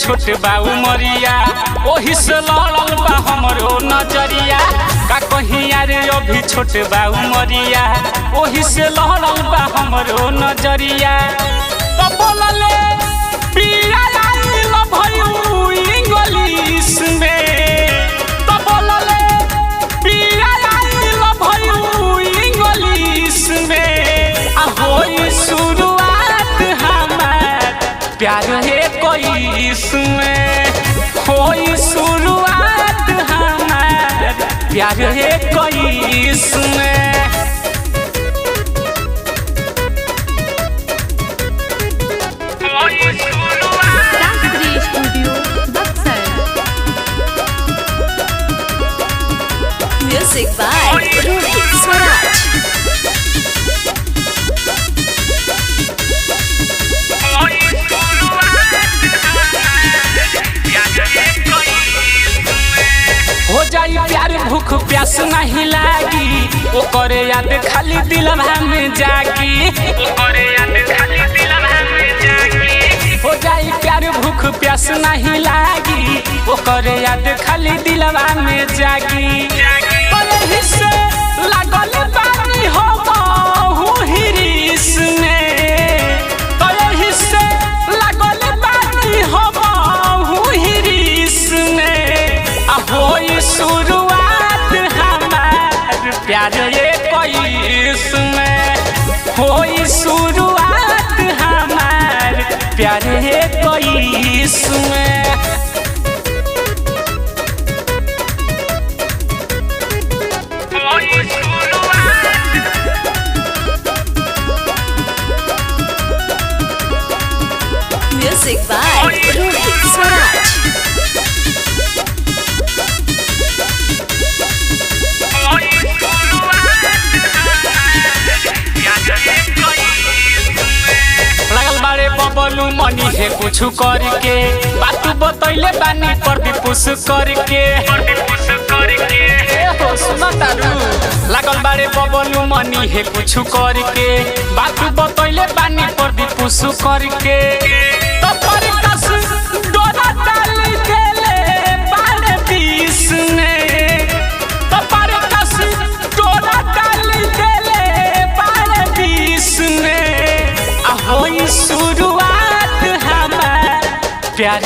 छोट बा उमरिया ओही से लड़ल बा हमरो नजरिया। का कहिया रे अभी छोट बा उमरिया ओही से लड़ल बा हमरो नजरिया। तो बोलले पिया आइल भयू इंग्लिश में, तो बोलले पिया आइल भयू इंग्लिश में। आ होई शुरुआत हमार प्यार है कोई इसमें, होई शुरुआत हमार प्यार है कोई इसमें। Music by Rohit Swaraj. हो जाई प्यार भूख प्यास नहीं लागी, ओकरे याद खाली दिलवा में जागी, ओकरे याद खाली दिलवा में जागी। हो जाई प्यार भूख प्यास नहीं लागी, ओकरे याद खाली दिलवा में जागी। पलही से लागल बानी हो बहु हिरिस में, पलही से लागल बानी हो बहु हिरिस में। आ होई शुरुआत हमार प्यार ये कोइस में, होई शुरुआत हमार प्यार ये कोइस में। Music by Rohit Swaraj. लगल बारे बबलू मनी है कुछ करके, बात बतैले बानी पर भी पुश करके। हो सुना तारू लगल बारे बबलू मनी है कुछ करके, बात बतैले बानी पर भी पुश करके। तो पर कस डोरा डाल देले बारे बीस ने, तो पर कस डोरा डाल देले बारे बीस ने। आ होई शुरुआत हमार प्यार